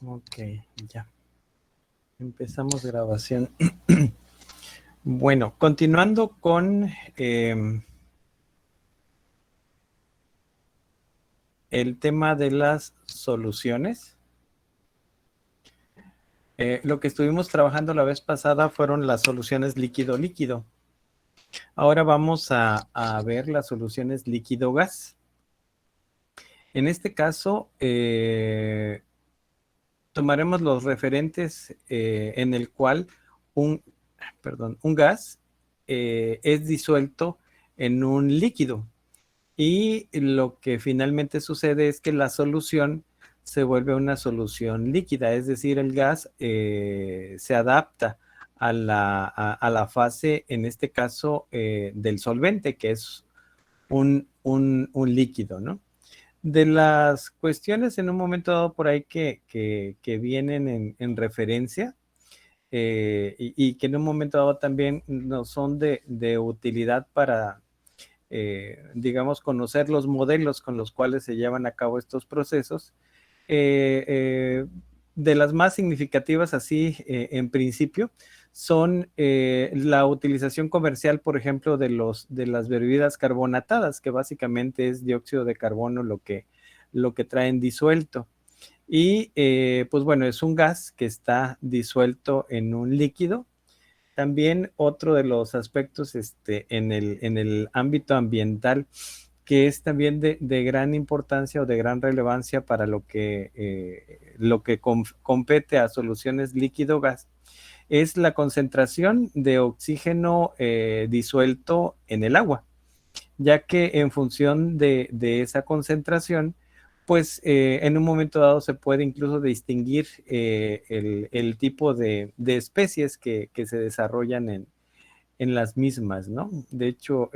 Ok, ya. Empezamos grabación. Bueno, continuando con el tema de las soluciones. Lo que estuvimos trabajando la vez pasada fueron las soluciones líquido-líquido. Ahora vamos a ver las soluciones líquido-gas. En este caso, tomaremos los referentes en el cual un gas es disuelto en un líquido. Y lo que finalmente sucede es que la solución se vuelve una solución líquida, es decir, el gas se adapta a la fase, en este caso, del solvente, que es un líquido, ¿no? De las cuestiones en un momento dado por ahí que vienen en referencia y que en un momento dado también nos son de utilidad para digamos, conocer los modelos con los cuales se llevan a cabo estos procesos. De las más significativas, así en principio, son la utilización comercial, por ejemplo, de las bebidas carbonatadas, que básicamente es dióxido de carbono lo que traen disuelto. Y pues bueno, es un gas que está disuelto en un líquido. También otro de los aspectos en el ámbito ambiental, que es también de gran importancia o de gran relevancia para lo que compete a soluciones líquido-gas, es la concentración de oxígeno disuelto en el agua, ya que en función de esa concentración, pues en un momento dado se puede incluso distinguir el tipo de especies que se desarrollan en las mismas, ¿no? De hecho,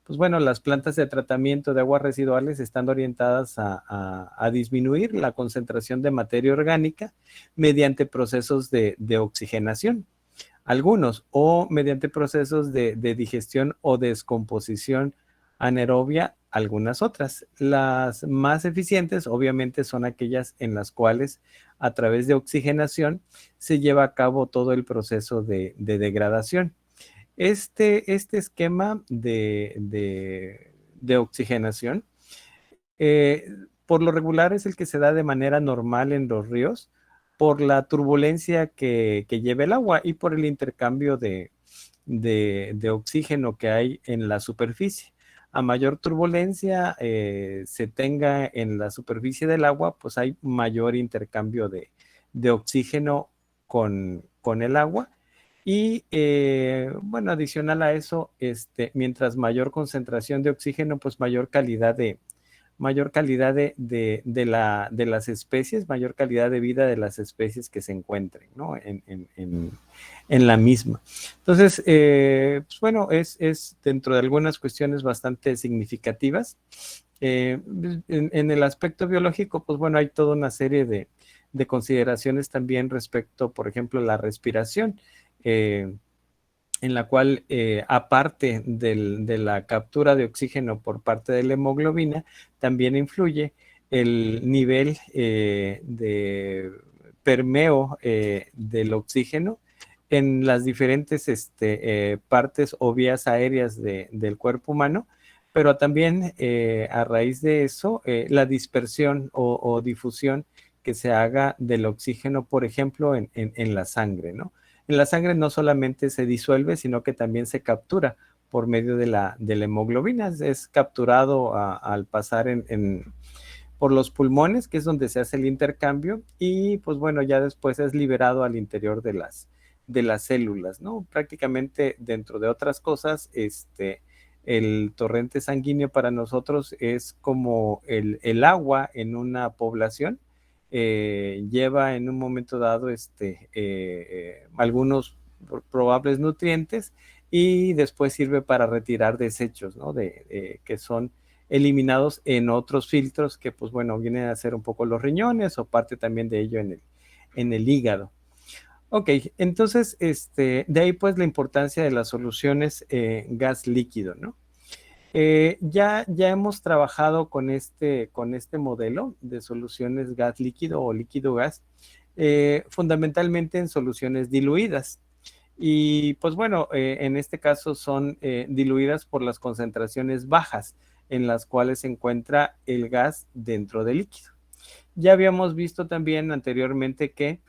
pues bueno, las plantas de tratamiento de aguas residuales están orientadas a disminuir la concentración de materia orgánica mediante procesos de oxigenación, algunos, o mediante procesos de digestión o descomposición anaerobia, algunas otras. Las más eficientes, obviamente, son aquellas en las cuales a través de oxigenación se lleva a cabo todo el proceso de degradación. Este esquema de oxigenación, eh, por lo regular es el que se da de manera normal en los ríos, por la turbulencia que lleva el agua y por el intercambio de oxígeno que hay en la superficie. A mayor turbulencia se tenga en la superficie del agua, pues hay mayor intercambio de oxígeno con el agua. Y bueno, adicional a eso, mientras mayor concentración de oxígeno, pues mayor calidad de las especies, mayor calidad de vida de las especies que se encuentren, ¿no? En la misma. Entonces, pues bueno, es dentro de algunas cuestiones bastante significativas. En el aspecto biológico, pues bueno, hay toda una serie de consideraciones también respecto, por ejemplo, la respiración. En la cual, aparte de la captura de oxígeno por parte de la hemoglobina, también influye el nivel de permeo del oxígeno en las diferentes partes o vías aéreas del cuerpo humano, pero también a raíz de eso, la dispersión o difusión que se haga del oxígeno, por ejemplo, en la sangre, ¿no? En la sangre no solamente se disuelve, sino que también se captura por medio de la hemoglobina. Es capturado al pasar por los pulmones, que es donde se hace el intercambio, y pues bueno, ya después es liberado al interior de las células, ¿no? Prácticamente dentro de otras cosas, el torrente sanguíneo para nosotros es como el agua en una población. Lleva en un momento dado algunos probables nutrientes y después sirve para retirar desechos, ¿no? Que son eliminados en otros filtros que, pues bueno, vienen a ser un poco los riñones o parte también de ello en el hígado. Ok, entonces, de ahí pues la importancia de las soluciones gas líquido, ¿no? Ya hemos trabajado con este modelo de soluciones gas líquido o líquido gas, fundamentalmente en soluciones diluidas. Y pues bueno, en este caso son diluidas por las concentraciones bajas en las cuales se encuentra el gas dentro del líquido. Ya habíamos visto también anteriormente que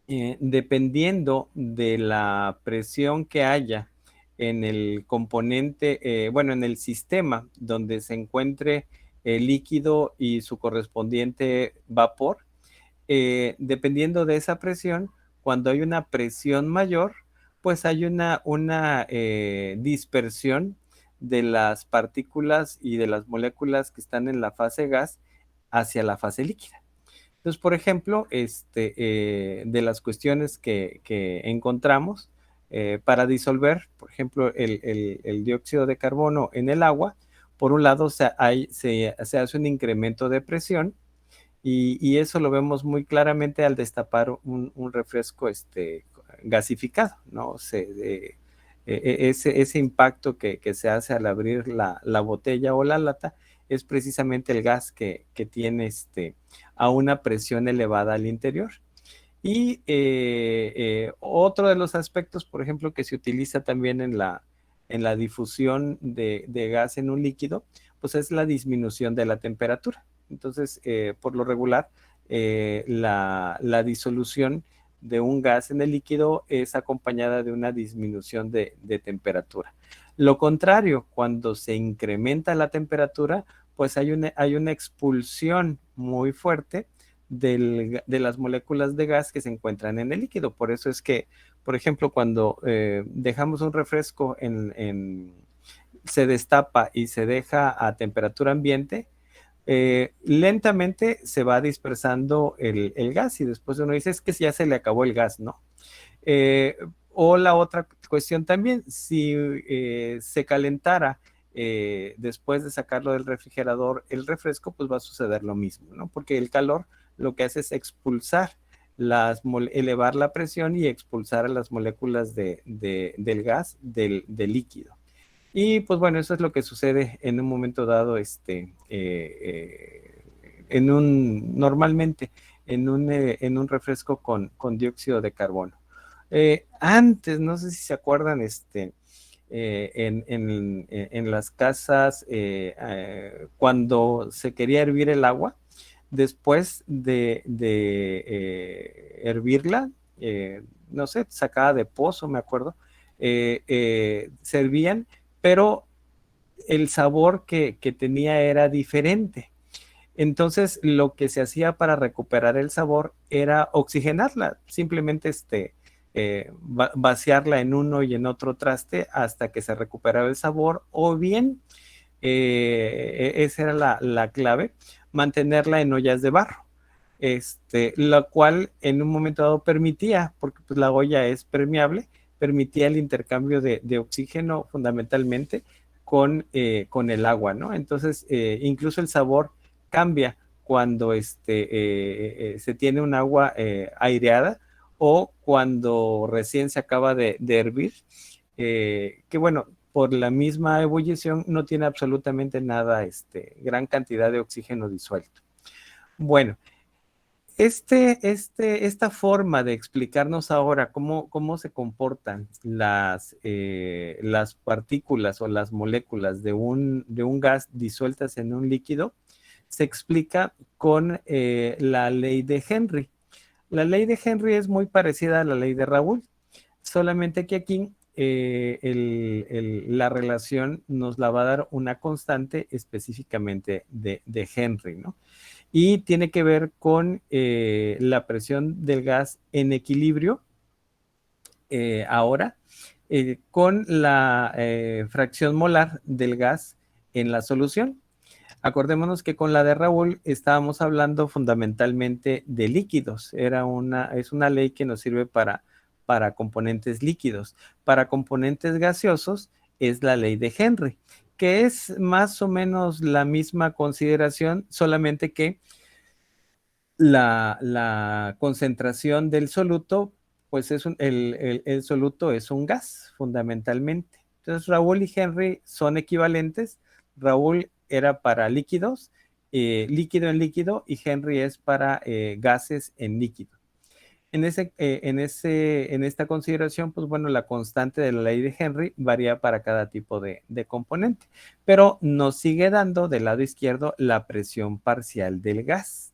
dependiendo de la presión que haya en el componente, bueno, en el sistema donde se encuentre el líquido y su correspondiente vapor, dependiendo de esa presión, cuando hay una presión mayor, pues hay una dispersión de las partículas y de las moléculas que están en la fase gas hacia la fase líquida. Entonces, por ejemplo, de las cuestiones que encontramos para disolver, por ejemplo, el dióxido de carbono en el agua, por un lado se hace un incremento de presión y eso lo vemos muy claramente al destapar un refresco gasificado, ¿no? Ese impacto que se hace al abrir la botella o la lata es precisamente el gas que tiene a una presión elevada al interior. Y otro de los aspectos, por ejemplo, que se utiliza también en la difusión de gas en un líquido, pues es la disminución de la temperatura. Entonces, por lo regular, la disolución de un gas en el líquido es acompañada de una disminución de temperatura. Lo contrario, cuando se incrementa la temperatura, pues hay una expulsión muy fuerte de las moléculas de gas que se encuentran en el líquido. Por eso es que, por ejemplo, cuando dejamos un refresco se destapa y se deja a temperatura ambiente, lentamente se va dispersando el gas y después uno dice, es que ya se le acabó el gas, ¿no? Eh, o la otra cuestión también, si se calentara después de sacarlo del refrigerador el refresco, pues va a suceder lo mismo, ¿no? Porque el calor lo que hace es expulsar, elevar la presión y expulsar a las moléculas del gas del líquido. Y pues bueno, eso es lo que sucede en un momento dado, normalmente en un refresco con dióxido de carbono. Antes, no sé si se acuerdan, en las casas, cuando se quería hervir el agua, después de hervirla, no sé, sacada de pozo, me acuerdo, servían, pero el sabor que tenía era diferente. Entonces, lo que se hacía para recuperar el sabor era oxigenarla, simplemente vaciarla en uno y en otro traste hasta que se recuperaba el sabor, o bien, esa era la clave, mantenerla en ollas de barro, la cual en un momento dado permitía, porque pues, la olla es permeable, permitía el intercambio de oxígeno fundamentalmente con el agua, ¿no? Entonces, incluso el sabor cambia cuando se tiene un agua aireada o cuando recién se acaba de hervir, que bueno, por la misma ebullición no tiene absolutamente nada, gran cantidad de oxígeno disuelto. Bueno, esta forma de explicarnos ahora cómo se comportan las partículas o las moléculas de un gas disueltas en un líquido se explica con la ley de Henry. La ley de Henry es muy parecida a la ley de Raoul, solamente que aquí la relación nos la va a dar una constante específicamente de Henry, ¿no? Y tiene que ver con la presión del gas en equilibrio ahora con la fracción molar del gas en la solución. Acordémonos que con la de Raoul estábamos hablando fundamentalmente de líquidos. Es una ley que nos sirve para componentes líquidos. Para componentes gaseosos es la ley de Henry, que es más o menos la misma consideración, solamente que la concentración del soluto, pues el soluto es un gas, fundamentalmente. Entonces, Raoul y Henry son equivalentes. Raoul era para líquidos, líquido en líquido, y Henry es para gases en líquido. En esta consideración, pues bueno, la constante de la ley de Henry varía para cada tipo de componente, pero nos sigue dando del lado izquierdo la presión parcial del gas.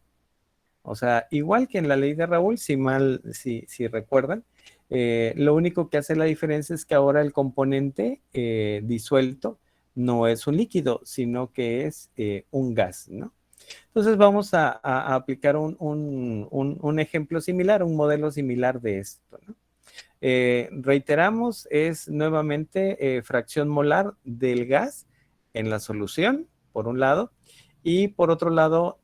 O sea, igual que en la ley de Raoul, si recuerdan, lo único que hace la diferencia es que ahora el componente disuelto no es un líquido, sino que es un gas, ¿no? Entonces vamos a aplicar un ejemplo similar, un modelo similar de esto, ¿no? Reiteramos, es nuevamente fracción molar del gas en la solución, por un lado, y por otro lado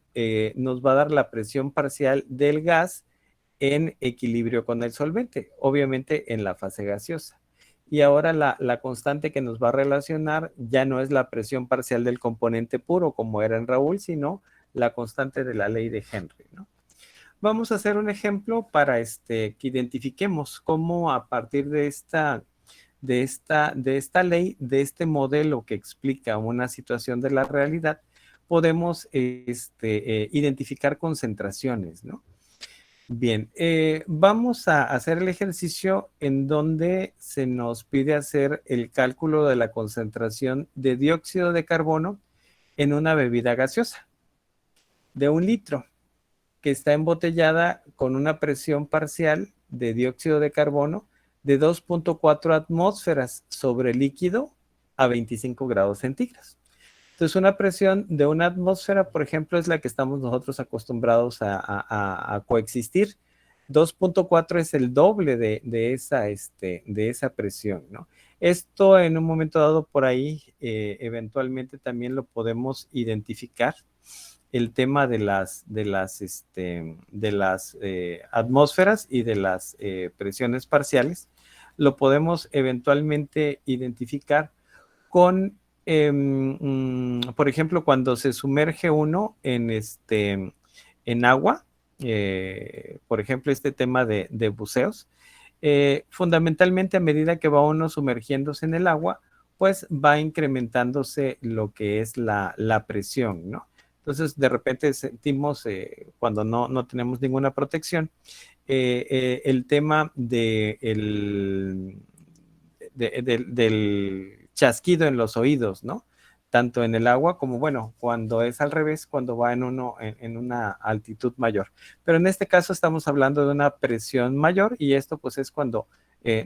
nos va a dar la presión parcial del gas en equilibrio con el solvente, obviamente en la fase gaseosa. Y ahora la constante que nos va a relacionar ya no es la presión parcial del componente puro como era en Raoul, sino la constante de la ley de Henry, ¿no? Vamos a hacer un ejemplo para que identifiquemos cómo a partir de esta ley, de este modelo que explica una situación de la realidad, podemos identificar concentraciones, ¿no? Bien, vamos a hacer el ejercicio en donde se nos pide hacer el cálculo de la concentración de dióxido de carbono en una bebida gaseosa de 1 litro que está embotellada con una presión parcial de dióxido de carbono de 2.4 atmósferas sobre líquido a 25 grados centígrados. Entonces, una presión de 1 atmósfera, por ejemplo, es la que estamos nosotros acostumbrados a coexistir. 2.4 es el doble de esa presión, ¿no? Esto en un momento dado por ahí, eventualmente también lo podemos identificar, el tema de las atmósferas y de las presiones parciales, lo podemos eventualmente identificar con, por ejemplo, cuando se sumerge uno en agua, por ejemplo, este tema de buceos, fundamentalmente a medida que va uno sumergiéndose en el agua, pues va incrementándose lo que es la presión, ¿no? Entonces, de repente sentimos, cuando no tenemos ninguna protección, el tema del chasquido en los oídos, ¿no? Tanto en el agua como, bueno, cuando es al revés, cuando va en una altitud mayor. Pero en este caso estamos hablando de una presión mayor y esto pues es cuando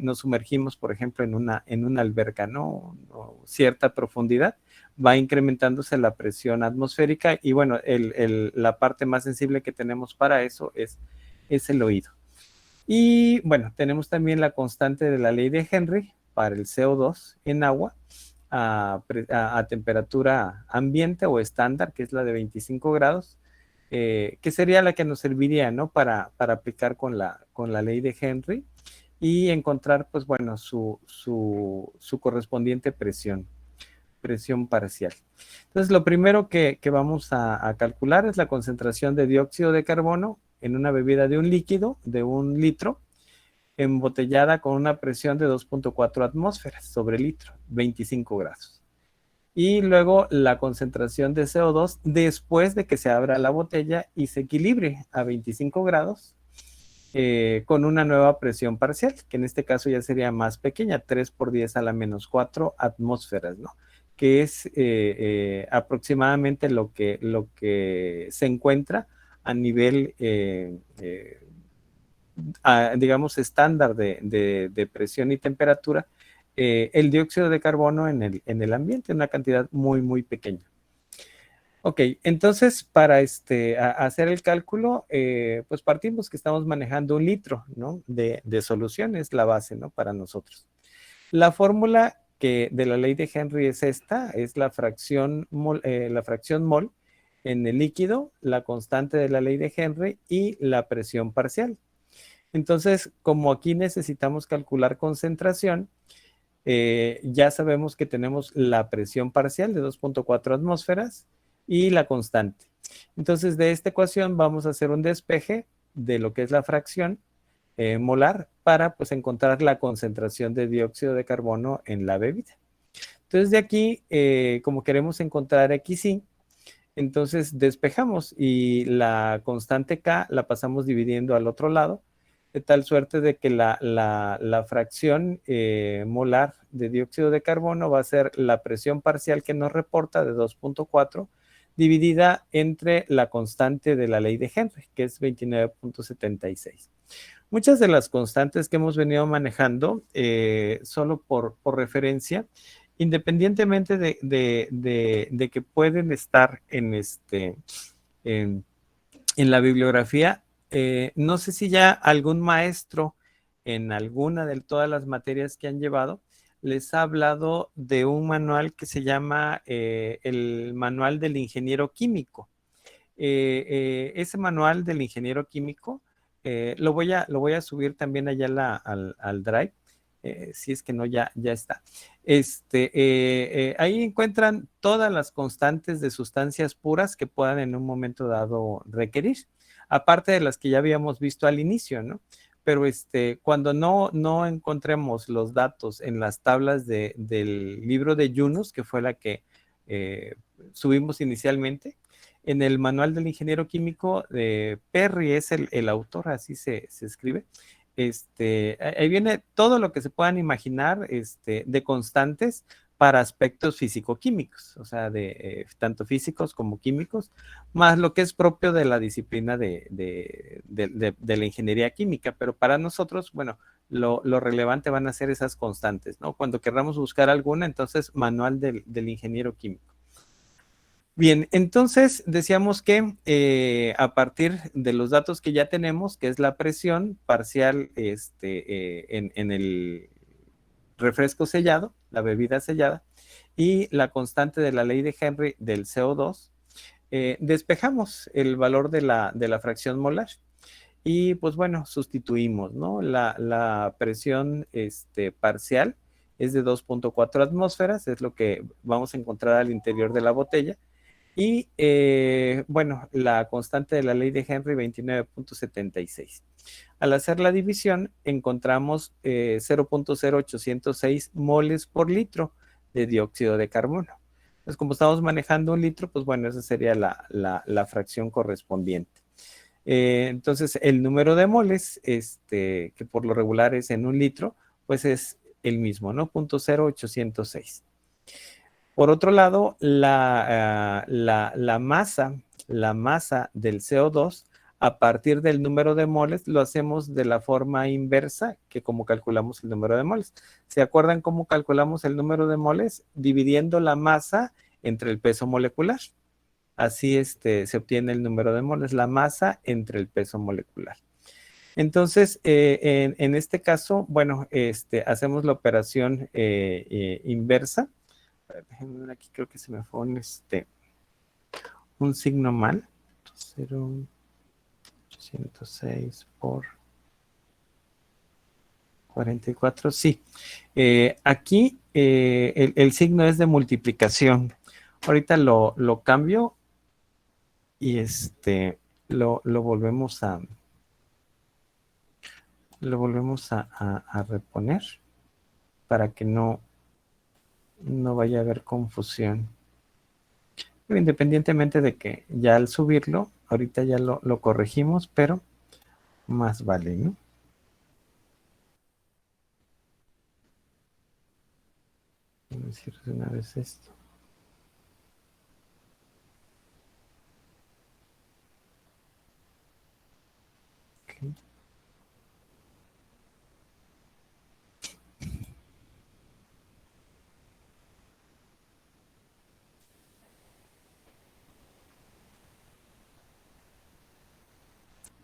nos sumergimos, por ejemplo, en una alberca, ¿no? O cierta profundidad, va incrementándose la presión atmosférica y bueno, la parte más sensible que tenemos para eso es el oído. Y bueno, tenemos también la constante de la ley de Henry para el CO2 en agua a temperatura ambiente o estándar, que es la de 25 grados, que sería la que nos serviría, ¿no? Para aplicar con la ley de Henry y encontrar, pues bueno, su correspondiente presión parcial. Entonces, lo primero que vamos a calcular es la concentración de dióxido de carbono en una bebida de un líquido de 1 litro, embotellada con una presión de 2.4 atmósferas sobre litro, 25 grados. Y luego la concentración de CO2 después de que se abra la botella y se equilibre a 25 grados con una nueva presión parcial, que en este caso ya sería más pequeña, 3 por 10 a la menos 4 atmósferas, ¿no? que es aproximadamente lo que se encuentra a nivel, digamos, estándar de presión y temperatura, el dióxido de carbono en el ambiente, una cantidad muy, muy pequeña. Ok, entonces para hacer el cálculo, pues partimos que estamos manejando 1 litro, ¿no? de solución, es la base, ¿no? Para nosotros. La fórmula de la ley de Henry es esta, es la fracción mol en el líquido, la constante de la ley de Henry y la presión parcial. Entonces, como aquí necesitamos calcular concentración, ya sabemos que tenemos la presión parcial de 2.4 atmósferas y la constante. Entonces, de esta ecuación vamos a hacer un despeje de lo que es la fracción molar para pues encontrar la concentración de dióxido de carbono en la bebida. Entonces, de aquí, como queremos encontrar XY, entonces despejamos y la constante K la pasamos dividiendo al otro lado, de tal suerte de que la fracción molar de dióxido de carbono va a ser la presión parcial que nos reporta de 2.4 dividida entre la constante de la ley de Henry, que es 29.76. Muchas de las constantes que hemos venido manejando, solo por referencia, independientemente de que pueden estar en, en la bibliografía, no sé si ya algún maestro en alguna de todas las materias que han llevado les ha hablado de un manual que se llama el Manual del Ingeniero Químico. Ese manual del ingeniero químico lo voy a subir también allá al Drive, si es que no, ya está. Ahí encuentran todas las constantes de sustancias puras que puedan en un momento dado requerir, aparte de las que ya habíamos visto al inicio, ¿no? Pero cuando no encontremos los datos en las tablas del libro de Yunus, que fue la que subimos inicialmente, en el manual del ingeniero químico, Perry es el autor, así se escribe. Ahí viene todo lo que se puedan imaginar de constantes para aspectos físico-químicos, o sea, tanto físicos como químicos, más lo que es propio de la disciplina de la ingeniería química. Pero para nosotros, bueno, lo relevante van a ser esas constantes, ¿no? Cuando queramos buscar alguna, entonces, manual del ingeniero químico. Bien, entonces decíamos que a partir de los datos que ya tenemos, que es la presión parcial en el refresco sellado, la bebida sellada, y la constante de la ley de Henry del CO2, despejamos el valor de la fracción molar. Y pues bueno, sustituimos, ¿no? La presión parcial es de 2.4 atmósferas, es lo que vamos a encontrar al interior de la botella. Y bueno, la constante de la ley de Henry, 29.76. Al hacer la división, encontramos 0.0806 moles por litro de dióxido de carbono. Entonces, como estamos manejando 1 litro, pues bueno, esa sería la fracción correspondiente. Entonces, el número de moles, que por lo regular es en 1 litro, pues es el mismo, ¿no? 0.0806. Por otro lado, la masa del CO2, a partir del número de moles, lo hacemos de la forma inversa que como calculamos el número de moles. ¿Se acuerdan cómo calculamos el número de moles? Dividiendo la masa entre el peso molecular. Así se obtiene el número de moles, la masa entre el peso molecular. Entonces, en este caso, bueno, hacemos la operación inversa. Déjenme ver aquí, creo que se me fue un signo mal. 0.806 por 44, sí. Aquí el signo es de multiplicación. Ahorita lo cambio y lo volvemos a reponer para que no vaya a haber confusión. Pero independientemente de que ya al subirlo, ahorita ya lo corregimos, pero más vale, ¿no? Vamos a decir de una vez esto.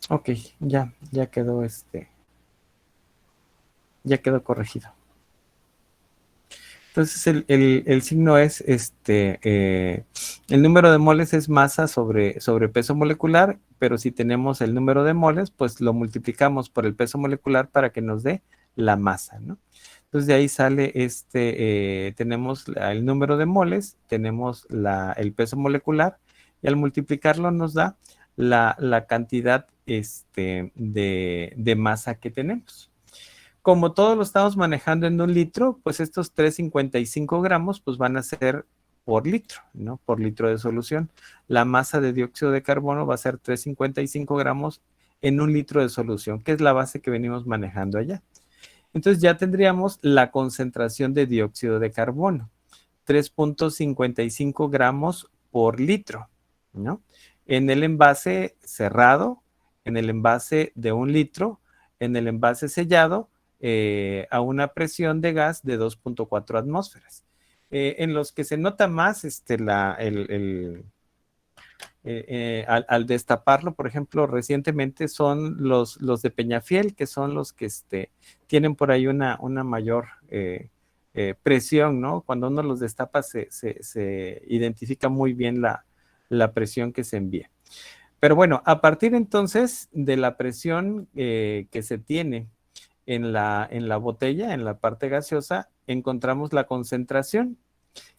Ok, ya quedó ya quedó corregido. Entonces el signo es el número de moles es masa sobre peso molecular, pero si tenemos el número de moles, pues lo multiplicamos por el peso molecular para que nos dé la masa, ¿no? Entonces de ahí sale tenemos el número de moles, tenemos el peso molecular, y al multiplicarlo nos da la cantidad de masa que tenemos. Como todos lo estamos manejando en un litro, pues estos 3,55 gramos pues van a ser por litro, ¿no? Por litro de solución. La masa de dióxido de carbono va a ser 3,55 gramos en un litro de solución, que es la base que venimos manejando allá. Entonces ya tendríamos la concentración de dióxido de carbono, 3,55 gramos por litro, ¿no? En el envase cerrado, en el envase de un litro, en el envase sellado, a una presión de gas de 2,4 atmósferas. En los que se nota más al destaparlo, por ejemplo, recientemente son los de Peñafiel, que son los que tienen por ahí una mayor presión, ¿no? Cuando uno los destapa se identifica muy bien la presión que se envía. Pero bueno, a partir entonces de la presión que se tiene en la botella, en la parte gaseosa, encontramos la concentración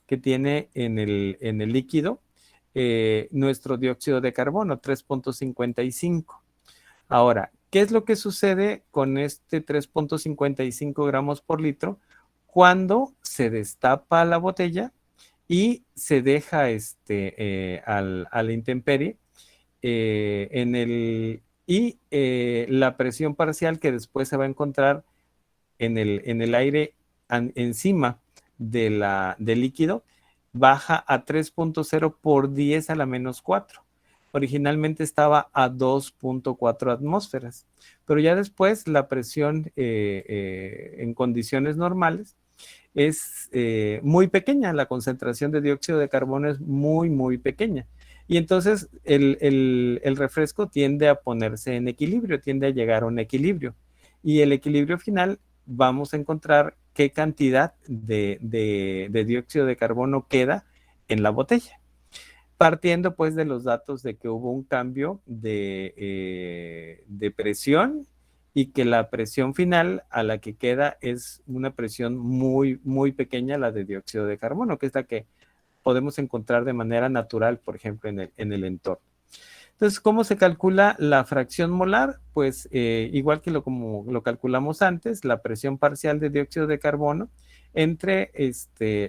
que tiene en el líquido nuestro dióxido de carbono, 3,55. Ahora, ¿qué es lo que sucede con este 3,55 gramos por litro cuando se destapa la botella y se deja a la intemperie y la presión parcial que después se va a encontrar en el aire encima del líquido baja a 3,0 por 10 a la menos 4. Originalmente estaba a 2,4 atmósferas, pero ya después la presión en condiciones normales es muy pequeña, la concentración de dióxido de carbono es muy, muy pequeña. Y entonces el refresco tiende a ponerse en equilibrio, tiende a llegar a un equilibrio. Y el equilibrio final vamos a encontrar qué cantidad de dióxido de carbono queda en la botella, partiendo pues de los datos de que hubo un cambio de presión y que la presión final a la que queda es una presión muy, muy pequeña, la de dióxido de carbono, que es la que podemos encontrar de manera natural, por ejemplo, en el entorno. Entonces, ¿cómo se calcula la fracción molar? Pues igual que como lo calculamos antes, la presión parcial de dióxido de carbono entre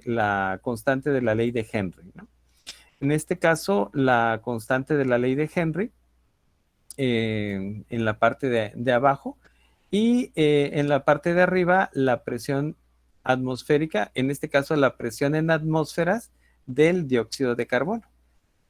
la constante de la ley de Henry, ¿no? En este caso, la constante de la ley de Henry en la parte de abajo y en la parte de arriba la presión atmosférica, en este caso la presión en atmósferas del dióxido de carbono.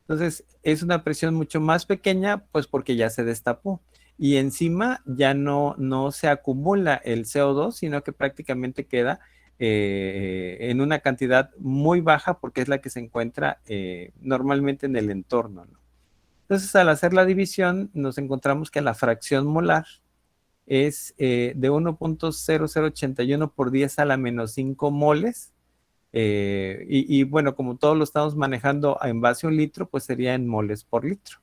Entonces, es una presión mucho más pequeña, pues porque ya se destapó. Y encima ya no se acumula el CO2, sino que prácticamente queda en una cantidad muy baja porque es la que se encuentra normalmente en el entorno, ¿no? Entonces, al hacer la división, nos encontramos que la fracción molar es de 1,0081 por 10 a la menos 5 moles. Y bueno, como todos lo estamos manejando en base a un litro, pues sería en moles por litro.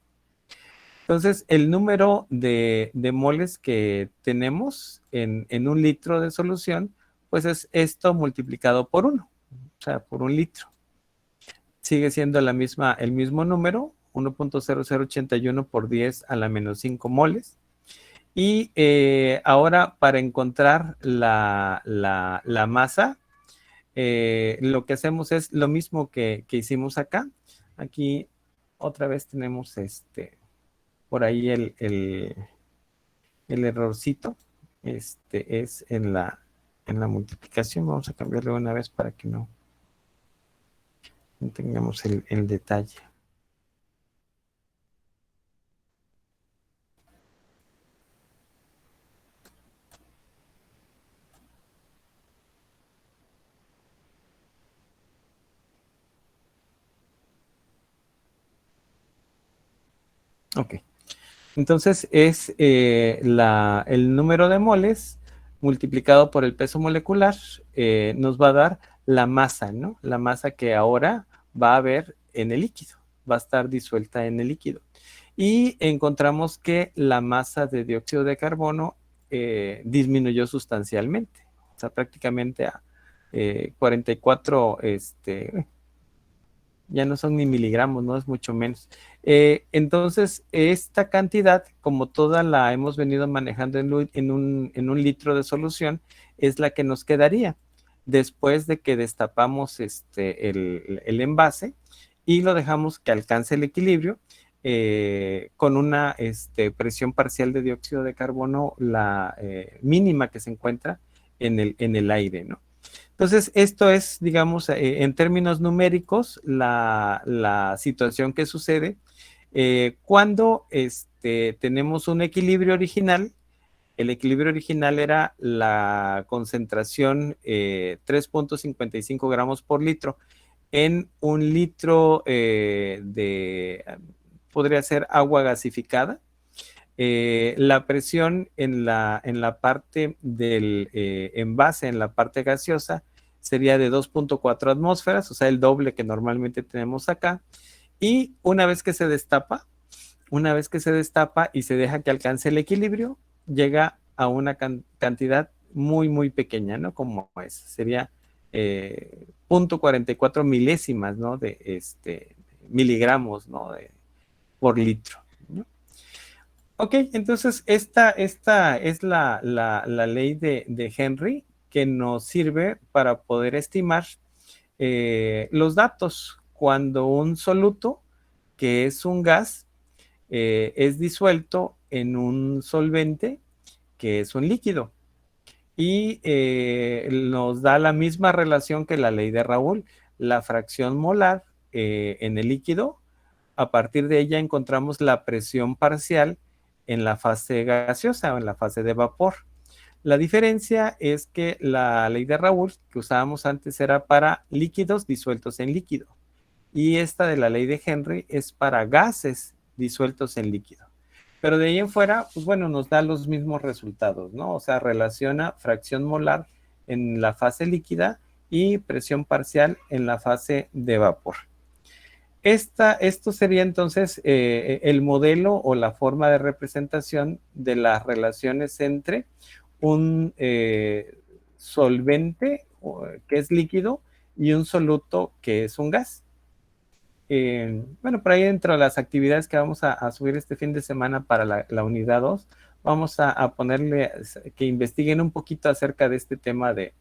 Entonces, el número de moles que tenemos en un litro de solución, pues es esto multiplicado por 1, o sea, por un litro. Sigue siendo el mismo número, 1,0081 por 10 a la menos 5 moles. Y ahora, para encontrar la masa, lo que hacemos es lo mismo que hicimos acá. Aquí otra vez tenemos por ahí el errorcito. Es en la multiplicación. Vamos a cambiarlo una vez para que no tengamos el detalle. Ok. Entonces es el número de moles multiplicado por el peso molecular nos va a dar la masa, ¿no? La masa que ahora va a haber en el líquido, va a estar disuelta en el líquido. Y encontramos que la masa de dióxido de carbono disminuyó sustancialmente, o sea, prácticamente a 44, ya no son ni miligramos, no es mucho menos. Entonces, esta cantidad, como toda la hemos venido manejando en un litro de solución, es la que nos quedaría después de que destapamos el envase y lo dejamos que alcance el equilibrio con una presión parcial de dióxido de carbono, la mínima que se encuentra en el aire, ¿no? Entonces, esto es, digamos, en términos numéricos, la situación que sucede cuando tenemos un equilibrio original. El equilibrio original era la concentración 3.55 gramos por litro en un litro podría ser agua gasificada. La presión en la parte del envase, en la parte gaseosa, sería de 2.4 atmósferas, o sea, el doble que normalmente tenemos acá. Y una vez que se destapa y se deja que alcance el equilibrio, llega a una cantidad muy, muy pequeña, ¿no? Como es, sería 0.44 milésimas, ¿no? De miligramos, ¿no? Por litro, ¿no? Ok, entonces esta es la ley de Henry que nos sirve para poder estimar los datos cuando un soluto, que es un gas, es disuelto en un solvente, que es un líquido. Y nos da la misma relación que la ley de Raúl, la fracción molar en el líquido. A partir de ella encontramos la presión parcial en la fase gaseosa o en la fase de vapor. La diferencia es que la ley de Raoult que usábamos antes era para líquidos disueltos en líquido y esta de la ley de Henry es para gases disueltos en líquido. Pero de ahí en fuera, pues bueno, nos da los mismos resultados, ¿no? O sea, relaciona fracción molar en la fase líquida y presión parcial en la fase de vapor. Esto sería entonces el modelo o la forma de representación de las relaciones entre un solvente que es líquido y un soluto que es un gas. Bueno, por ahí dentro de las actividades que vamos a subir este fin de semana para la unidad 2, vamos a ponerle que investiguen un poquito acerca de este tema de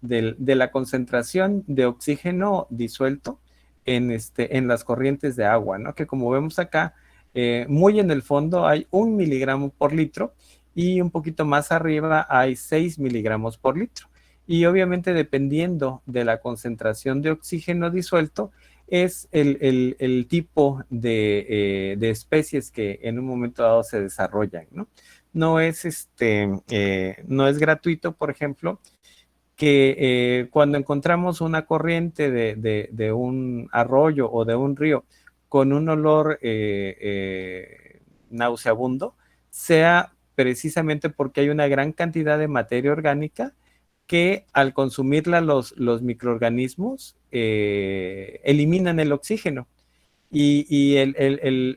la concentración de oxígeno disuelto en las corrientes de agua, ¿no? Que como vemos acá, muy en el fondo hay 1 miligramo por litro y un poquito más arriba hay 6 miligramos por litro. Y obviamente dependiendo de la concentración de oxígeno disuelto, es el tipo de especies que en un momento dado se desarrollan, ¿no? No es, no es gratuito, por ejemplo, que cuando encontramos una corriente de un arroyo o de un río con un olor nauseabundo, sea precisamente porque hay una gran cantidad de materia orgánica que al consumirla los microorganismos eliminan el oxígeno y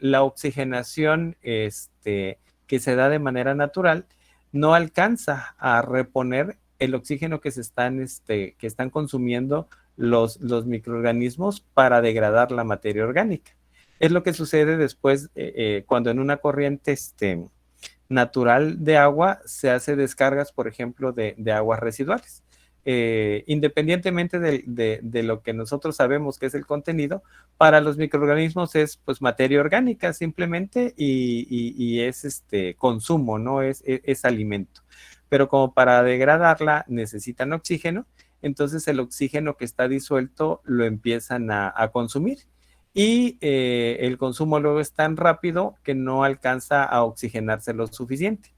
la oxigenación que se da de manera natural no alcanza a reponer el oxígeno que están consumiendo los microorganismos para degradar la materia orgánica. Es lo que sucede después cuando en una corriente natural de agua se hace descargas, por ejemplo, de aguas residuales. Independientemente de lo que nosotros sabemos que es el contenido, para los microorganismos es pues materia orgánica simplemente y es consumo, ¿no? Es alimento. Pero como para degradarla necesitan oxígeno, entonces el oxígeno que está disuelto lo empiezan a consumir y el consumo luego es tan rápido que no alcanza a oxigenarse lo suficiente.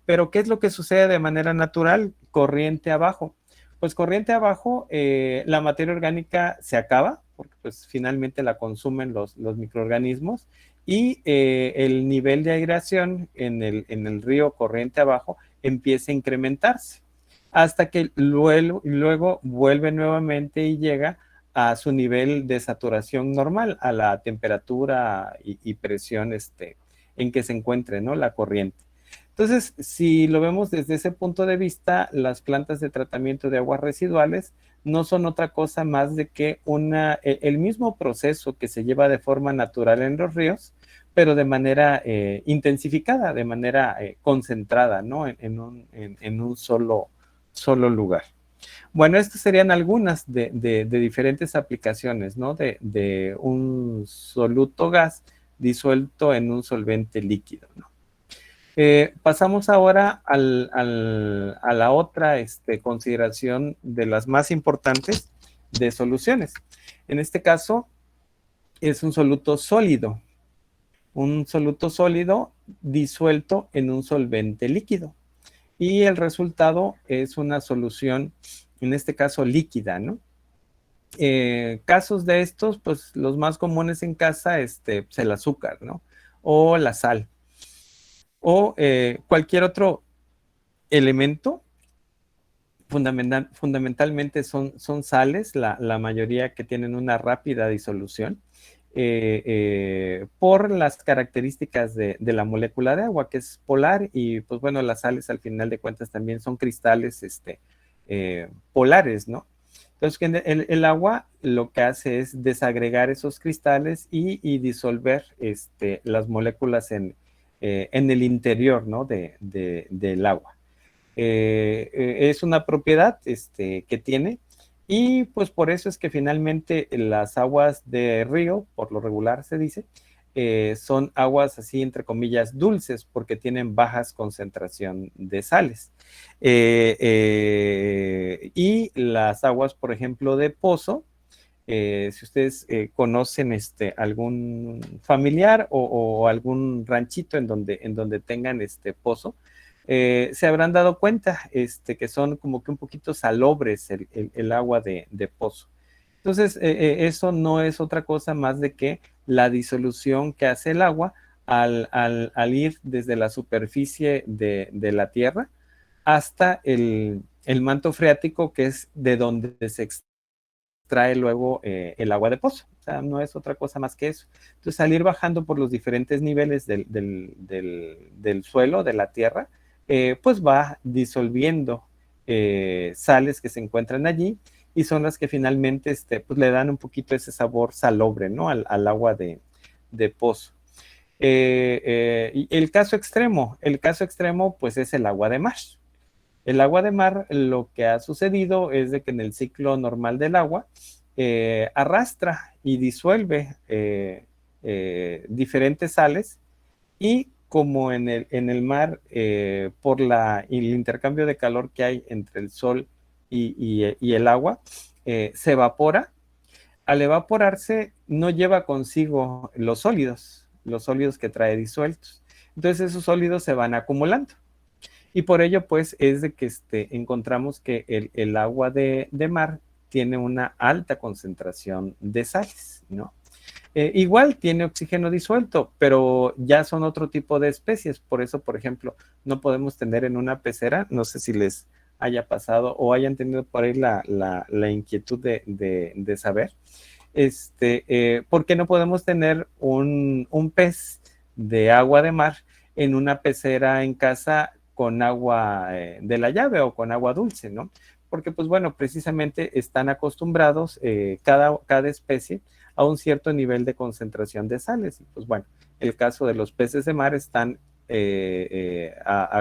Pero ¿qué es lo que sucede de manera natural? Corriente abajo. Pues corriente abajo, la materia orgánica se acaba, porque pues finalmente la consumen los microorganismos, y el nivel de aireación en el río corriente abajo empieza a incrementarse hasta que luego vuelve nuevamente y llega a su nivel de saturación normal, a la temperatura y presión en que se encuentre, ¿no?, la corriente. Entonces, si lo vemos desde ese punto de vista, las plantas de tratamiento de aguas residuales no son otra cosa más de que el mismo proceso que se lleva de forma natural en los ríos, pero de manera intensificada, de manera concentrada, ¿no?, en un solo lugar. Bueno, estas serían algunas de diferentes aplicaciones, ¿no?, de un soluto gas disuelto en un solvente líquido, ¿no? Pasamos ahora a la otra consideración de las más importantes de soluciones. En este caso, es un soluto sólido disuelto en un solvente líquido. Y el resultado es una solución, en este caso líquida, ¿no? Casos de estos, pues los más comunes en casa, pues, el azúcar, ¿no? O la sal. O cualquier otro elemento, fundamentalmente son sales, la mayoría que tienen una rápida disolución, por las características de la molécula de agua, que es polar, y pues bueno, las sales al final de cuentas también son cristales polares, ¿no? Entonces, el agua lo que hace es desagregar esos cristales y disolver las moléculas en el interior, ¿no?, del agua. Es una propiedad que tiene, y pues por eso es que finalmente las aguas de río, por lo regular se dice, son aguas así entre comillas dulces, porque tienen bajas concentración de sales. Y las aguas, por ejemplo, de pozo, si ustedes conocen algún familiar o algún ranchito en donde tengan pozo, se habrán dado cuenta que son como que un poquito salobres el agua de pozo. Entonces, eso no es otra cosa más de que la disolución que hace el agua al ir desde la superficie de la tierra hasta el manto freático, que es de donde se extrae luego el agua de pozo. O sea, no es otra cosa más que eso. Entonces, al ir bajando por los diferentes niveles del suelo, de la tierra, pues va disolviendo sales que se encuentran allí, y son las que finalmente pues le dan un poquito ese sabor salobre, ¿no?, al agua de pozo. Y el caso extremo, pues es el agua de mar. El agua de mar, lo que ha sucedido es de que en el ciclo normal del agua arrastra y disuelve diferentes sales, y como en el mar, por el intercambio de calor que hay entre el sol y el agua, se evapora. Al evaporarse, no lleva consigo los sólidos que trae disueltos. Entonces, esos sólidos se van acumulando. Y por ello, pues, es de que encontramos que el agua de mar tiene una alta concentración de sales, ¿no? Igual tiene oxígeno disuelto, pero ya son otro tipo de especies. Por eso, por ejemplo, no podemos tener en una pecera, no sé si les haya pasado o hayan tenido por ahí la inquietud de saber, ¿por qué no podemos tener un pez de agua de mar en una pecera en casa con agua de la llave o con agua dulce, ¿no? Porque, pues bueno, precisamente están acostumbrados cada especie a un cierto nivel de concentración de sales. Y pues bueno, el caso de los peces de mar están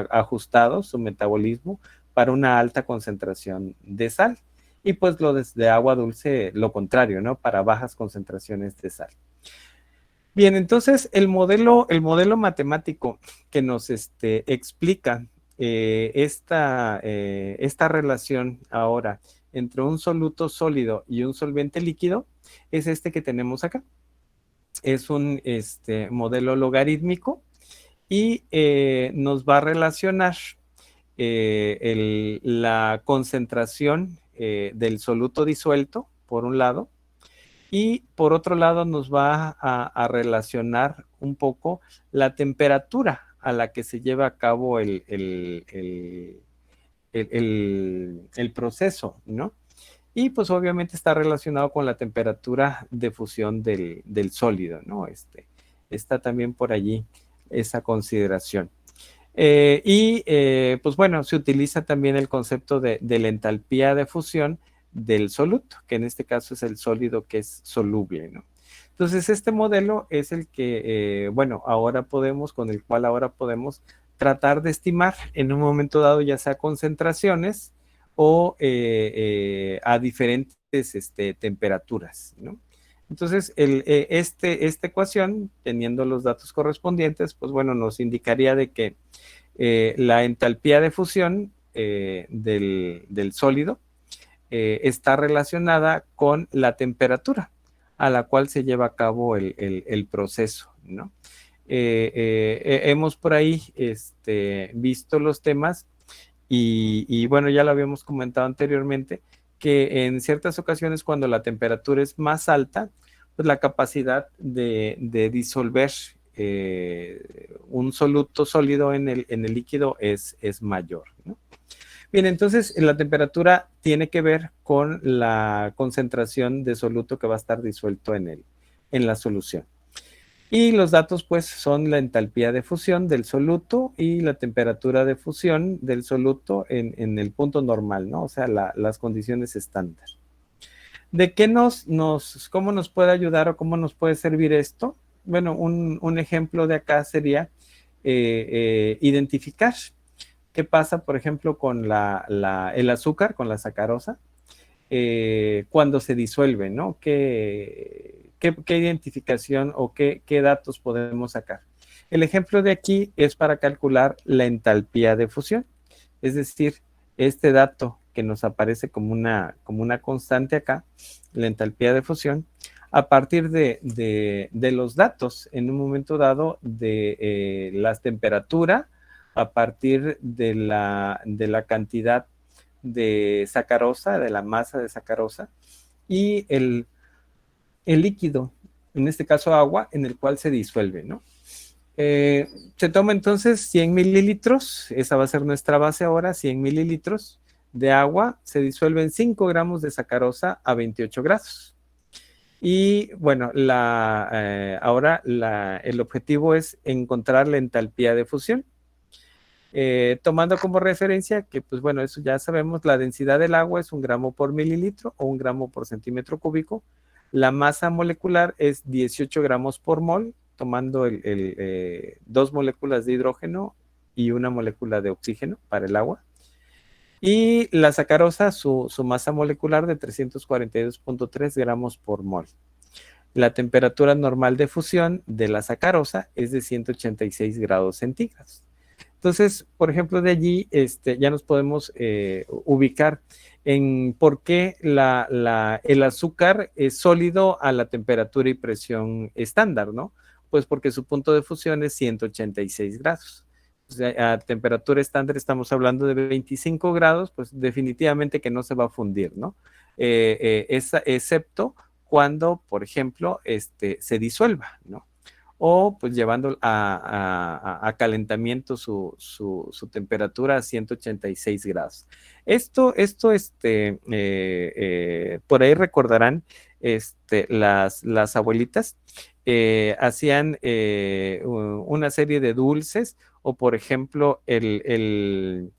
ajustados su metabolismo para una alta concentración de sal. Y pues lo de agua dulce, lo contrario, ¿no?, para bajas concentraciones de sal. Bien, entonces el modelo matemático que nos explica esta relación ahora entre un soluto sólido y un solvente líquido es este que tenemos acá. Es un modelo logarítmico, y nos va a relacionar la concentración del soluto disuelto, por un lado, Y por otro lado nos va a relacionar un poco la temperatura a la que se lleva a cabo el proceso, ¿no? Y pues obviamente está relacionado con la temperatura de fusión del sólido, ¿no? Está también por allí esa consideración. Pues bueno, se utiliza también el concepto de la entalpía de fusión del soluto, que en este caso es el sólido que es soluble, ¿no? Entonces, este modelo es el que, bueno, con el cual ahora podemos tratar de estimar en un momento dado, ya sea concentraciones o a diferentes temperaturas, ¿no? Entonces, esta ecuación, teniendo los datos correspondientes, pues bueno, nos indicaría de que la entalpía de fusión del sólido está relacionada con la temperatura a la cual se lleva a cabo el proceso, ¿no? Hemos por ahí visto los temas bueno, ya lo habíamos comentado anteriormente, que en ciertas ocasiones cuando la temperatura es más alta, pues la capacidad de disolver un soluto sólido en el líquido es mayor, ¿no? Bien, entonces la temperatura tiene que ver con la concentración de soluto que va a estar disuelto en la solución. Y los datos, pues, son la entalpía de fusión del soluto y la temperatura de fusión del soluto en el punto normal, ¿no? O sea, las condiciones estándar. ¿De qué cómo nos puede ayudar o cómo nos puede servir esto? Bueno, un ejemplo de acá sería identificar qué pasa, por ejemplo, con el azúcar, con la sacarosa, cuando se disuelve, ¿no? ¿Qué identificación o qué datos podemos sacar? El ejemplo de aquí es para calcular la entalpía de fusión, es decir, este dato que nos aparece como una constante acá, la entalpía de fusión, a partir de los datos en un momento dado de las temperaturas, a partir de la cantidad de sacarosa, de la masa de sacarosa, y el líquido, en este caso agua, en el cual se disuelve, ¿no? Se toma entonces 100 mililitros, esa va a ser nuestra base ahora, 100 mililitros de agua, se disuelven 5 gramos de sacarosa a 28 grados. Y bueno, ahora el objetivo es encontrar la entalpía de fusión. Tomando como referencia que, pues bueno, eso ya sabemos, la densidad del agua es 1 gramo por mililitro o 1 gramo por centímetro cúbico. La masa molecular es 18 gramos por mol, tomando 2 moléculas de hidrógeno y 1 molécula de oxígeno para el agua. Y la sacarosa, su masa molecular de 342.3 gramos por mol. La temperatura normal de fusión de la sacarosa es de 186 grados centígrados. Entonces, por ejemplo, de allí ya nos podemos ubicar en por qué el azúcar es sólido a la temperatura y presión estándar, ¿no? Pues porque su punto de fusión es 186 grados. O sea, a temperatura estándar estamos hablando de 25 grados, pues definitivamente que no se va a fundir, ¿no? Excepto cuando, por ejemplo, se disuelva, ¿no? O pues llevando a calentamiento su temperatura a 186 grados. Esto por ahí recordarán, las abuelitas hacían una serie de dulces o por ejemplo el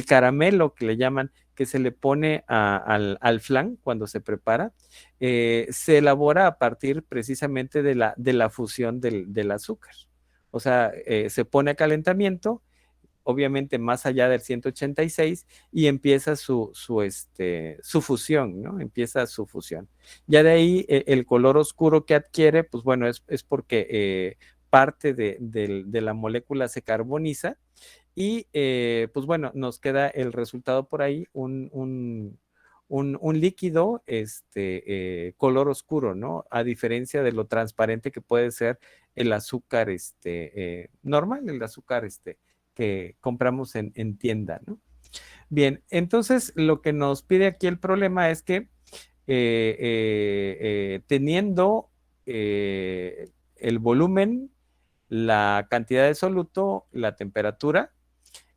caramelo que le llaman, que se le pone al flan cuando se prepara, se elabora a partir precisamente de la fusión del azúcar. O sea, se pone a calentamiento, obviamente más allá del 186, y empieza su fusión, ¿no? Empieza su fusión. Ya de ahí el color oscuro que adquiere, pues bueno, es porque parte de la molécula se carboniza y pues bueno, nos queda el resultado por ahí, un líquido color oscuro, ¿no? A diferencia de lo transparente que puede ser el azúcar normal, el azúcar que compramos en tienda, ¿no? Bien, entonces lo que nos pide aquí el problema es que teniendo el volumen, la cantidad de soluto, la temperatura,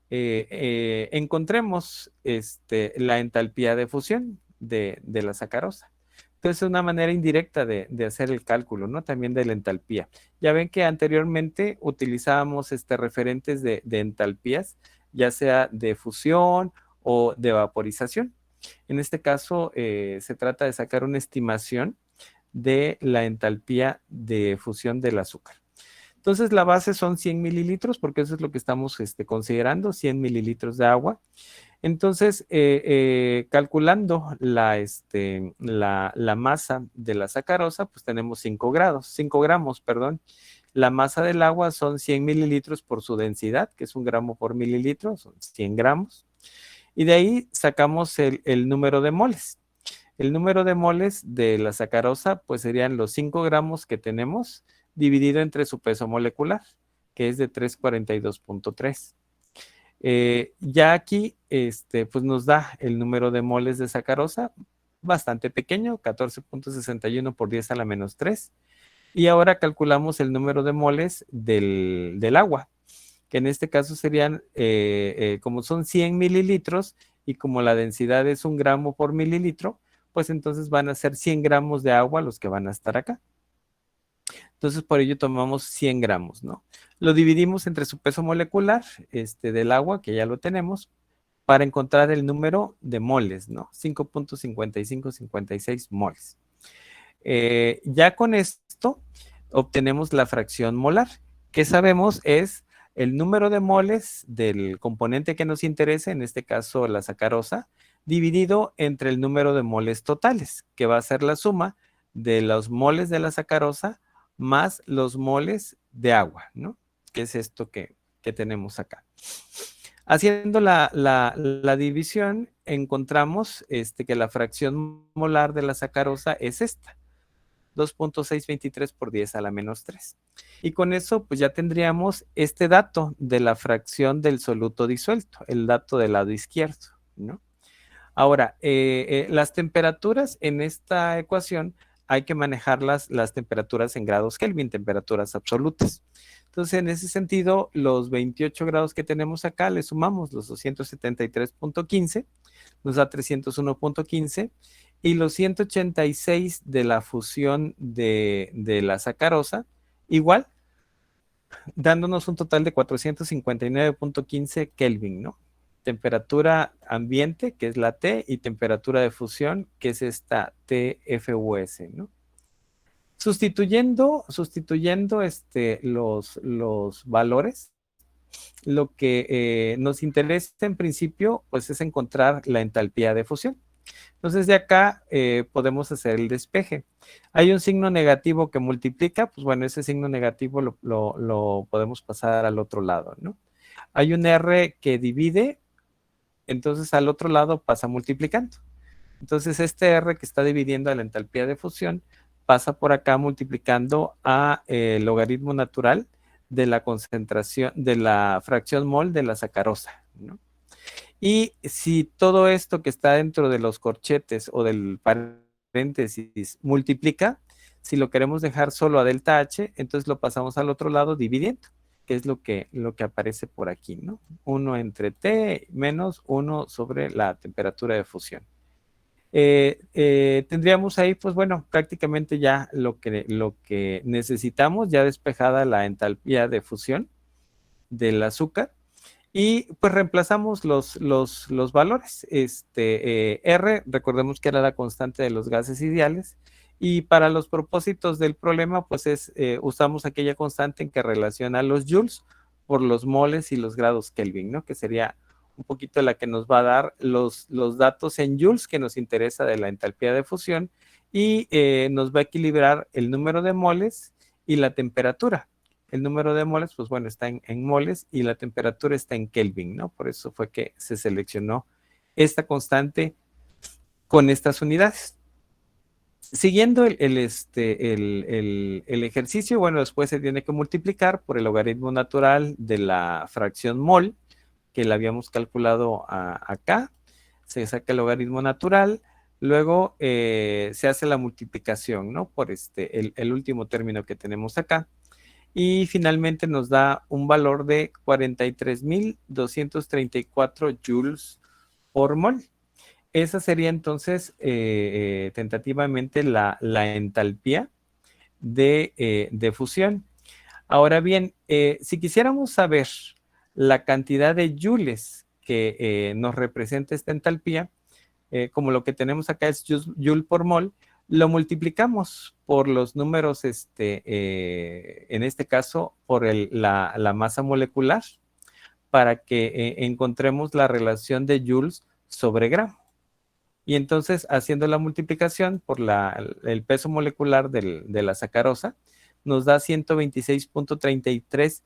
encontremos la entalpía de fusión de la sacarosa. Entonces, es una manera indirecta de hacer el cálculo, ¿no? También de la entalpía. Ya ven que anteriormente utilizábamos referentes de entalpías, ya sea de fusión o de vaporización. En este caso, se trata de sacar una estimación de la entalpía de fusión del azúcar. Entonces, la base son 100 mililitros, porque eso es lo que estamos considerando, 100 mililitros de agua. Entonces, calculando la masa de la sacarosa, pues tenemos 5 gramos, perdón. La masa del agua son 100 mililitros por su densidad, que es 1 gramo por mililitro, son 100 gramos. Y de ahí sacamos el número de moles. El número de moles de la sacarosa, pues serían los 5 gramos que tenemos dividido entre su peso molecular, que es de 342.3. Ya aquí, pues nos da el número de moles de sacarosa, bastante pequeño, 14.61 por 10 a la menos 3. Y ahora calculamos el número de moles del agua, que en este caso serían, como son 100 mililitros y como la densidad es 1 gramo por mililitro, pues entonces van a ser 100 gramos de agua los que van a estar acá. Entonces, por ello tomamos 100 gramos, ¿no? Lo dividimos entre su peso molecular del agua, que ya lo tenemos, para encontrar el número de moles, ¿no? 5.5556 moles. Ya con esto obtenemos la fracción molar, que sabemos es el número de moles del componente que nos interesa, en este caso la sacarosa, dividido entre el número de moles totales, que va a ser la suma de los moles de la sacarosa más los moles de agua, ¿no? Que es esto que tenemos acá. Haciendo la división, encontramos que la fracción molar de la sacarosa es esta, 2.623 por 10 a la menos 3. Y con eso, pues ya tendríamos este dato de la fracción del soluto disuelto, el dato del lado izquierdo, ¿no? Ahora, las temperaturas en esta ecuación hay que manejar las temperaturas en grados Kelvin, temperaturas absolutas. Entonces, en ese sentido, los 28 grados que tenemos acá, le sumamos los 273.15, nos da 301.15, y los 186 de la fusión de la sacarosa, igual, dándonos un total de 459.15 Kelvin, ¿no? Temperatura ambiente, que es la T, y temperatura de fusión, que es esta TFUS, ¿no? Sustituyendo los valores, lo que nos interesa en principio, pues es encontrar la entalpía de fusión. Entonces de acá podemos hacer el despeje. Hay un signo negativo que multiplica, pues bueno, ese signo negativo lo podemos pasar al otro lado, ¿no? Hay un R que divide, entonces al otro lado pasa multiplicando. Entonces este R que está dividiendo a la entalpía de fusión pasa por acá multiplicando a el logaritmo natural de la concentración, de la fracción mol de la sacarosa, ¿no? Y si todo esto que está dentro de los corchetes o del paréntesis multiplica, si lo queremos dejar solo a delta H, entonces lo pasamos al otro lado dividiendo, que es lo que aparece por aquí, ¿no? 1 entre T menos 1 sobre la temperatura de fusión. Tendríamos ahí, pues bueno, prácticamente ya lo que necesitamos, ya despejada la entalpía de fusión del azúcar. Y pues reemplazamos los valores. R, recordemos que era la constante de los gases ideales. Y para los propósitos del problema, pues usamos aquella constante en que relaciona los joules por los moles y los grados Kelvin, ¿no? Que sería un poquito la que nos va a dar los datos en joules que nos interesa de la entalpía de fusión, y nos va a equilibrar el número de moles y la temperatura. El número de moles, pues bueno, está en moles, y la temperatura está en Kelvin, ¿no? Por eso fue que se seleccionó esta constante con estas unidades. Siguiendo el ejercicio, bueno, después se tiene que multiplicar por el logaritmo natural de la fracción mol, que la habíamos calculado acá. Se saca el logaritmo natural, Luego se hace la multiplicación, ¿no? Por el último término que tenemos acá. Y finalmente nos da un valor de 43.234 joules por mol. Esa sería entonces tentativamente la entalpía de fusión. Ahora bien, si quisiéramos saber la cantidad de joules que nos representa esta entalpía, como lo que tenemos acá es joule por mol, lo multiplicamos por los números, en este caso, por la masa molecular, para que encontremos la relación de joules sobre gramo. Y entonces, haciendo la multiplicación por el peso molecular de la sacarosa, nos da 126.33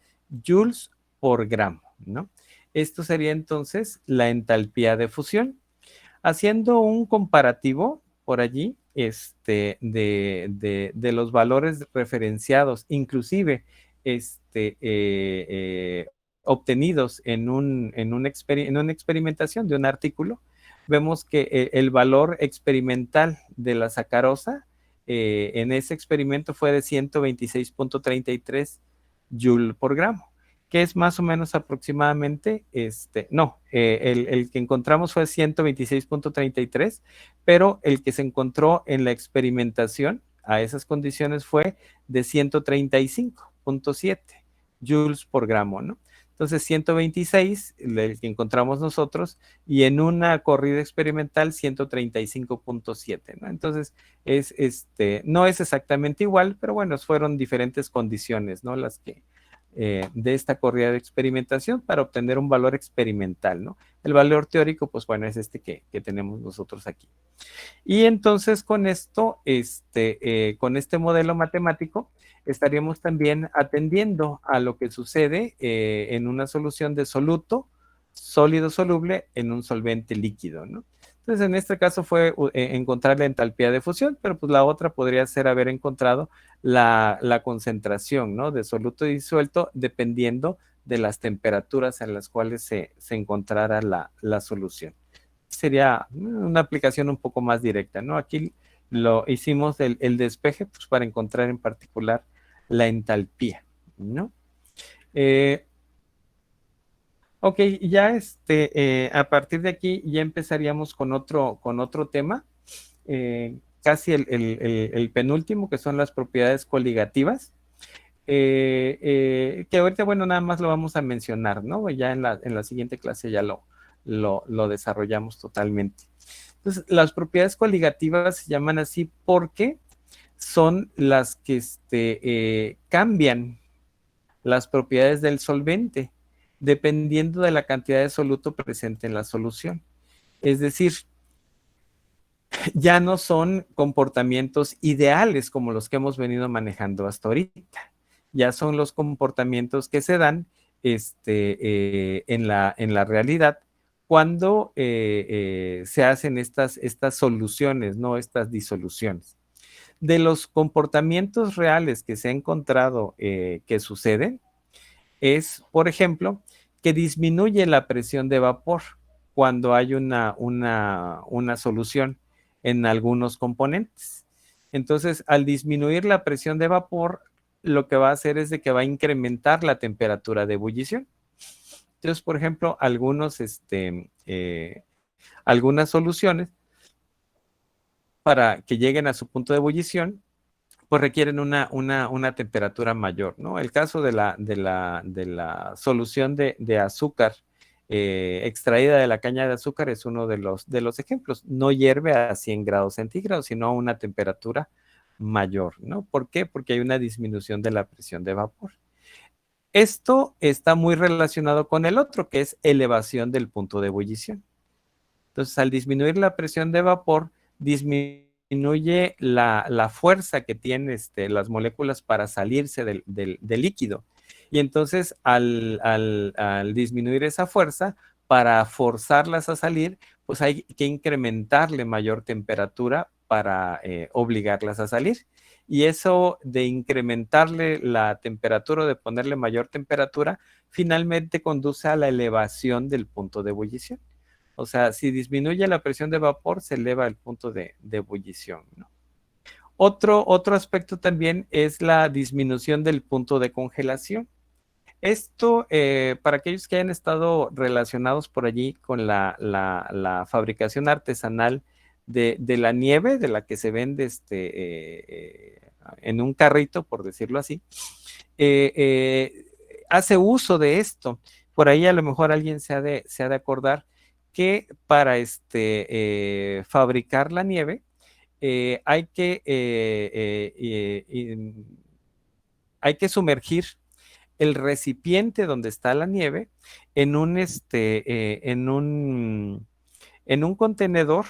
joules por gramo, ¿no? Esto sería entonces la entalpía de fusión. Haciendo un comparativo por allí, de los valores referenciados, inclusive obtenidos en una experimentación de un artículo, vemos que el valor experimental de la sacarosa en ese experimento fue de 126.33 joule por gramo, que es más o menos aproximadamente, el que encontramos fue 126.33, pero el que se encontró en la experimentación a esas condiciones fue de 135.7 joules por gramo, ¿no? Entonces 126, el que encontramos nosotros, y en una corrida experimental 135.7, ¿no? Entonces no es exactamente igual, pero bueno, fueron diferentes condiciones, ¿no? Las que de esta corrida de experimentación para obtener un valor experimental, ¿no? El valor teórico, pues bueno, es que tenemos nosotros aquí. Y entonces con esto, con este modelo matemático, estaríamos también atendiendo a lo que sucede en una solución de soluto sólido soluble en un solvente líquido, ¿no? Entonces, en este caso fue encontrar la entalpía de fusión, pero pues la otra podría ser haber encontrado la concentración, ¿no? De soluto disuelto dependiendo de las temperaturas en las cuales se encontrara la solución. Sería una aplicación un poco más directa, ¿no? Aquí lo hicimos el despeje pues, para encontrar en particular la entalpía, ¿no? Ok, ya a partir de aquí ya empezaríamos con otro tema, casi el penúltimo, que son las propiedades coligativas, que ahorita, bueno, nada más lo vamos a mencionar, ¿no? Ya en la siguiente clase ya lo desarrollamos totalmente. Entonces, las propiedades coligativas se llaman así porque son las que cambian las propiedades del solvente dependiendo de la cantidad de soluto presente en la solución. Es decir, ya no son comportamientos ideales como los que hemos venido manejando hasta ahorita. Ya son los comportamientos que se dan en la realidad cuando se hacen estas soluciones, no estas disoluciones. De los comportamientos reales que se ha encontrado que suceden, es, por ejemplo, que disminuye la presión de vapor cuando hay una solución en algunos componentes. Entonces, al disminuir la presión de vapor, lo que va a hacer es de que va a incrementar la temperatura de ebullición. Entonces, por ejemplo, algunas soluciones para que lleguen a su punto de ebullición pues requieren una temperatura mayor, ¿no? El caso de la solución de azúcar extraída de la caña de azúcar es uno de los ejemplos. No hierve a 100 grados centígrados, sino a una temperatura mayor, ¿no? ¿Por qué? Porque hay una disminución de la presión de vapor. Esto está muy relacionado con el otro, que es elevación del punto de ebullición. Entonces, al disminuir la presión de vapor, disminuye la fuerza que tienen las moléculas para salirse del líquido. Y entonces, al disminuir esa fuerza, para forzarlas a salir, pues hay que incrementarle mayor temperatura para obligarlas a salir. Y eso de incrementarle la temperatura o de ponerle mayor temperatura, finalmente conduce a la elevación del punto de ebullición. O sea, si disminuye la presión de vapor, se eleva el punto de ebullición, ¿no? Otro aspecto también es la disminución del punto de congelación. Esto, para aquellos que hayan estado relacionados por allí con la fabricación artesanal de la nieve, de la que se vende en un carrito, por decirlo así, hace uso de esto. Por ahí a lo mejor alguien se ha de acordar que para fabricar la nieve hay que sumergir el recipiente donde está la nieve en un contenedor,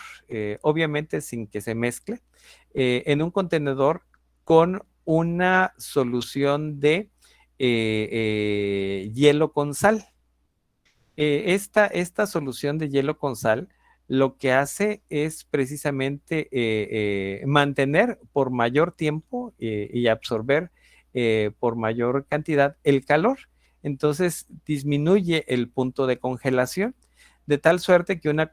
obviamente sin que se mezcle, en un contenedor con una solución de hielo con sal. Esta solución de hielo con sal lo que hace es precisamente mantener por mayor tiempo y absorber por mayor cantidad el calor. Entonces disminuye el punto de congelación, de tal suerte que una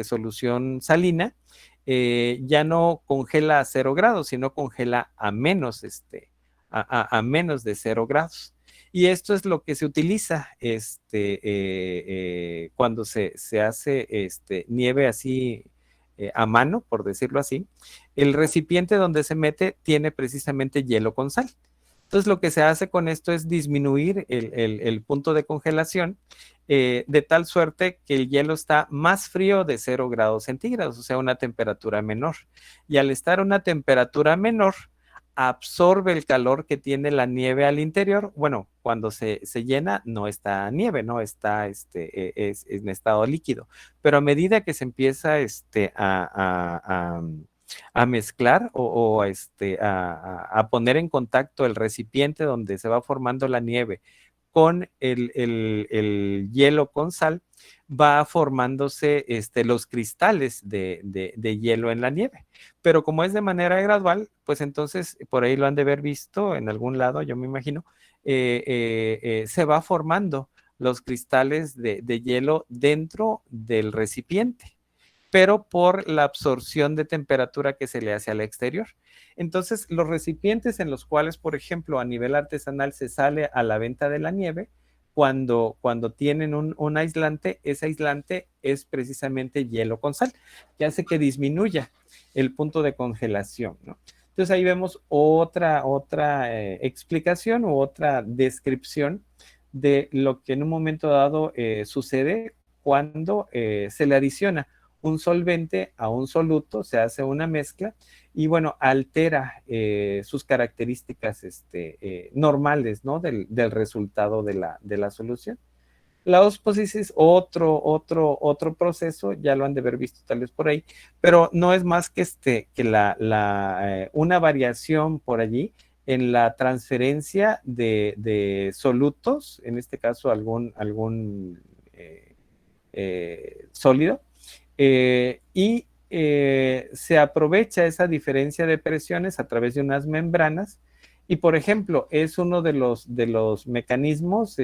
solución salina ya no congela a 0 grados, sino congela a menos, a menos de 0 grados. Y esto es lo que se utiliza cuando se hace nieve así a mano, por decirlo así. El recipiente donde se mete tiene precisamente hielo con sal. Entonces lo que se hace con esto es disminuir el punto de congelación de tal suerte que el hielo está más frío de 0 grados centígrados, o sea, una temperatura menor. Y al estar a una temperatura menor, absorbe el calor que tiene la nieve al interior. Bueno, cuando se llena no está nieve, no está es en estado líquido, pero a medida que se empieza a mezclar a poner en contacto el recipiente donde se va formando la nieve con el hielo con sal, va formándose los cristales de hielo en la nieve. Pero como es de manera gradual, pues entonces por ahí lo han de haber visto en algún lado, yo me imagino, se va formando los cristales de hielo dentro del recipiente, pero por la absorción de temperatura que se le hace al exterior. Entonces, los recipientes en los cuales, por ejemplo, a nivel artesanal se sale a la venta de la nieve, cuando tienen un aislante, ese aislante es precisamente hielo con sal, que hace que disminuya el punto de congelación, ¿no? Entonces ahí vemos otra explicación u otra descripción de lo que en un momento dado sucede cuando se le adiciona un solvente a un soluto, se hace una mezcla y bueno, altera sus características normales, ¿no? Del resultado de la solución. La ósmosis es otro proceso, ya lo han de haber visto tal vez por ahí, pero no es más que, una variación por allí en la transferencia de solutos, en este caso algún sólido, se aprovecha esa diferencia de presiones a través de unas membranas y, por ejemplo, es uno de los mecanismos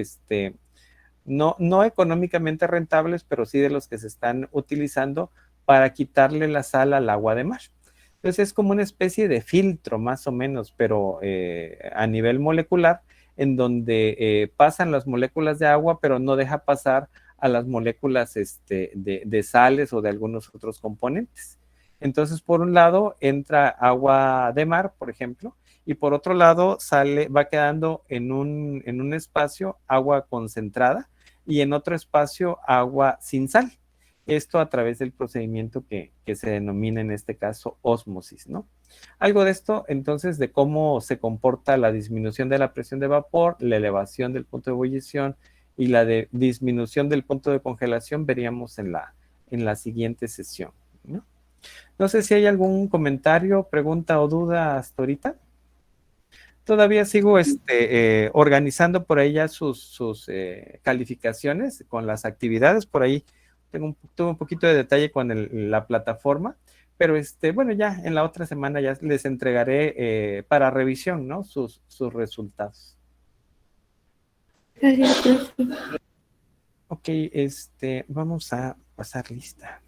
no económicamente rentables, pero sí de los que se están utilizando para quitarle la sal al agua de mar. Entonces es como una especie de filtro más o menos, pero a nivel molecular, en donde pasan las moléculas de agua, pero no deja pasar a las moléculas de sales o de algunos otros componentes. Entonces, por un lado, entra agua de mar, por ejemplo, y por otro lado, va quedando en un espacio agua concentrada y en otro espacio agua sin sal. Esto a través del procedimiento que se denomina en este caso ósmosis, ¿no? Algo de esto, entonces, de cómo se comporta la disminución de la presión de vapor, la elevación del punto de ebullición y la disminución del punto de congelación, veríamos en la siguiente sesión, ¿no? No sé si hay algún comentario, pregunta o duda hasta ahorita. Todavía sigo organizando por ahí ya sus calificaciones con las actividades. Por ahí tuve un poquito de detalle con la plataforma, pero bueno, ya en la otra semana ya les entregaré para revisión, ¿no? Sus resultados. Gracias, profe. Ok, vamos a pasar lista.